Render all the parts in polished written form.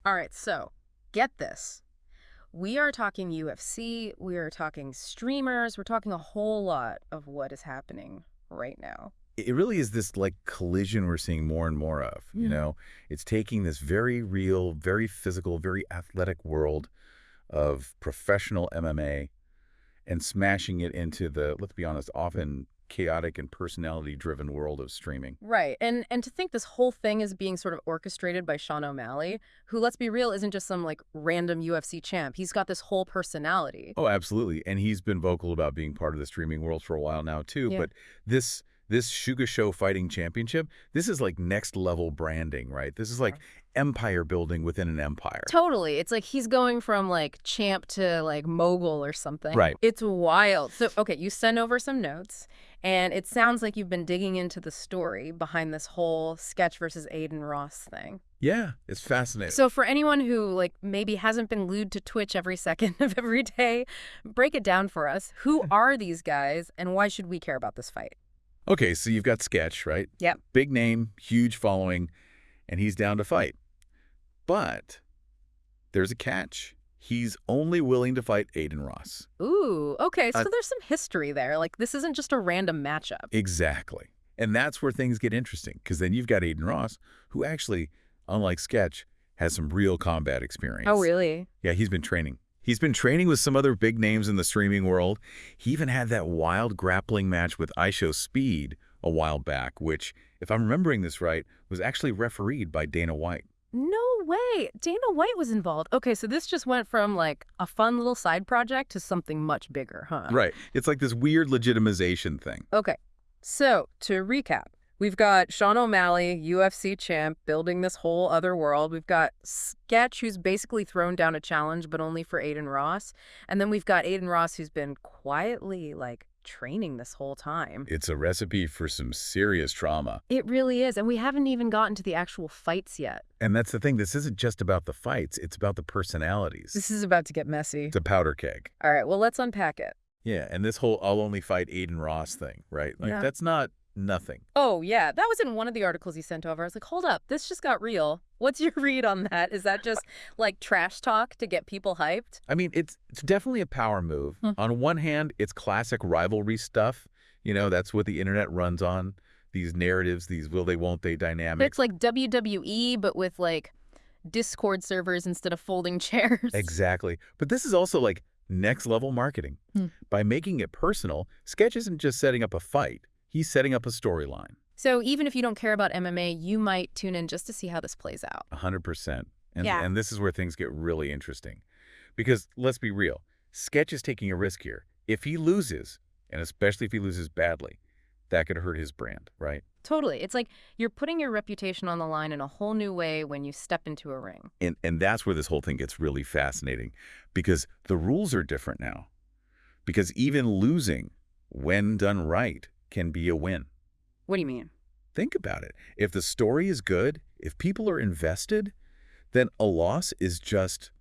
All right, so get this. We are talking UFC, we are talking streamers, we're talking a whole lot of what is happening right now. It really is this like collision we're seeing more and more of, you Mm. know? It's taking this very real, very physical, very athletic world of professional MMA and smashing it into the, let's be honest, often chaotic and personality-driven world of streaming. Right. And to think this whole thing is being sort of orchestrated by Sean O'Malley, who, let's be real, isn't just some like random UFC champ. He's got this whole personality. Oh, absolutely. And he's been vocal about being part of the streaming world for a while now too. Yeah. But this Suga Show Fighting Championship, this is like next level branding, right? This is like empire building within an empire. Totally. It's like he's going from like champ to like mogul or something. Right. It's wild. So, okay, you send over some notes, and it sounds like you've been digging into the story behind this whole Sketch versus Adin Ross thing. Yeah, it's fascinating. So for anyone who like maybe hasn't been glued to Twitch every second of every day, break it down for us. Who are these guys, and why should we care about this fight? Okay, so you've got Sketch, right? Yep. Big name, huge following, and he's down to fight. But there's a catch. He's only willing to fight Adin Ross. Ooh, okay, so Uh, there's some history there. Like, this isn't just a random matchup. Exactly. And that's where things get interesting, because then you've got Adin Ross, who actually, unlike Sketch, has some real combat experience. Oh, really? Yeah, he's been training. He's been training with some other big names in the streaming world. He even had that wild grappling match with ISHO Speed a while back, which, if I'm remembering this right, was actually refereed by Dana White. No way. Dana White was involved. Okay, so this just went from like a fun little side project to something much bigger, huh? Right. It's like this weird legitimization thing. Okay, so to recap, we've got Sean O'Malley, UFC champ, building this whole other world. We've got Sketch, who's basically thrown down a challenge, but only for Adin Ross. And then we've got Adin Ross, who's been quietly, like, training this whole time. It's a recipe for some serious trauma. It really is. And we haven't even gotten to the actual fights yet. And that's the thing. This isn't just about the fights. It's about the personalities. This is about to get messy. It's a powder keg. All right, well, let's unpack it. Yeah, and this whole I'll only fight Adin Ross thing, right? Like, Yeah. that's not nothing. Oh, yeah, that was in one of the articles you sent over. I was like, hold up, this just got real. What's your read on that? Is that just like trash talk to get people hyped? I mean, it's definitely a power move. On one hand, it's classic rivalry stuff. You know, that's what the internet runs on. These narratives, these will they, won't they dynamics. It's like WWE, but with like Discord servers instead of folding chairs. Exactly. But this is also like next level marketing. By making it personal, Sketch isn't just setting up a fight. He's setting up a storyline. So even if you don't care about MMA, you might tune in just to see how this plays out. 100%. And, Yeah. and this is where things get really interesting. Because let's be real, Sketch is taking a risk here. If he loses, and especially if he loses badly, that could hurt his brand, right? Totally. It's like you're putting your reputation on the line in a whole new way when you step into a ring. And that's where this whole thing gets really fascinating, because the rules are different now. Because even losing, when done right, can be a win. What do you mean? Think about it. If the story is good, if people are invested, then a loss is just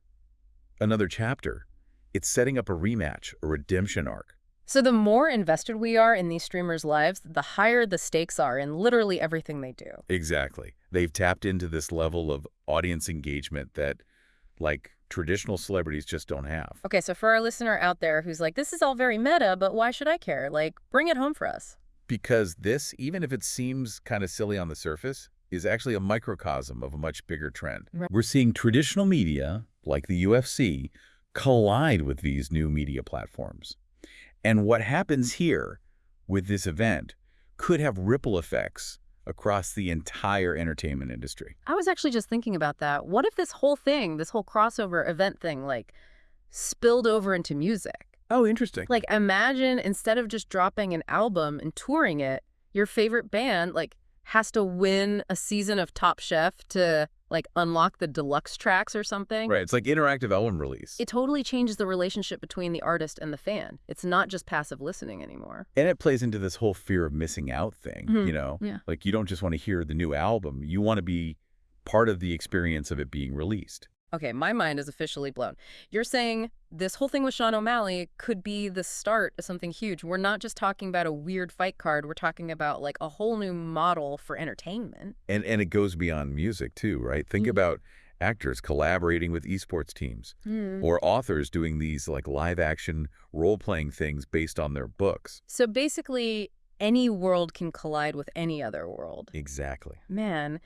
another chapter. It's setting up a rematch, a redemption arc. So the more invested we are in these streamers' lives, the higher the stakes are in literally everything they do. Exactly. They've tapped into this level of audience engagement that, like, traditional celebrities just don't have. Okay, so for our listener out there who's like, this is all very meta, but why should I care? Like, bring it home for us. Because this, even if it seems kind of silly on the surface, is actually a microcosm of a much bigger trend. Right. We're seeing traditional media, like the UFC, collide with these new media platforms. And what happens here with this event could have ripple effects across the entire entertainment industry. I was actually just thinking about that. What if this whole thing, this whole crossover event thing, like, spilled over into music? Oh, interesting. Like, imagine instead of just dropping an album and touring it, your favorite band, like, has to win a season of Top Chef to, like, unlock the deluxe tracks or something. Right, it's like interactive album release. It totally changes the relationship between the artist and the fan. It's not just passive listening anymore. And it plays into this whole fear of missing out thing, you know? Yeah. Like, you don't just want to hear the new album. You want to be part of the experience of it being released. Okay, my mind is officially blown. You're saying this whole thing with Sean O'Malley could be the start of something huge. We're not just talking about a weird fight card. We're talking about, like, a whole new model for entertainment. And it goes beyond music, too, right? Think about actors collaborating with esports teams, Hmm. or authors doing these like live-action role-playing things based on their books. So basically, any world can collide with any other world. Exactly. Man,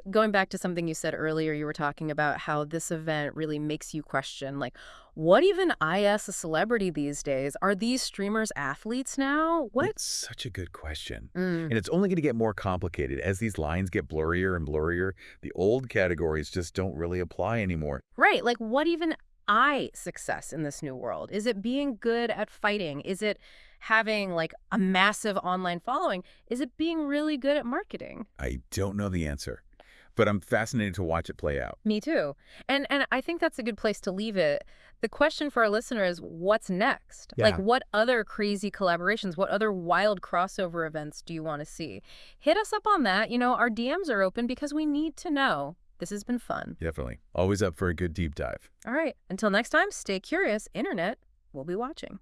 going back to something you said earlier, you were talking about how this event really makes you question, like, what even IS a celebrity these days? Are these streamers athletes now? What? It's such a good question. Mm, And it's only going to get more complicated. As these lines get blurrier and blurrier, the old categories just don't really apply anymore. right. Like, what even success in this new world? Is it being good at fighting? Is it having, like, a massive online following? Is it being really good at marketing? I don't know the answer, but I'm fascinated to watch it play out. Me too. And I think that's a good place to leave it. The question for our listener is, what's next? Like, Yeah. what other crazy collaborations, what other wild crossover events do you want to see? Hit us up on that. Our DMs are open because we need to know. This has been fun. Definitely. Always up for a good deep dive. All right. Until next time, stay curious. Internet, we'll be watching.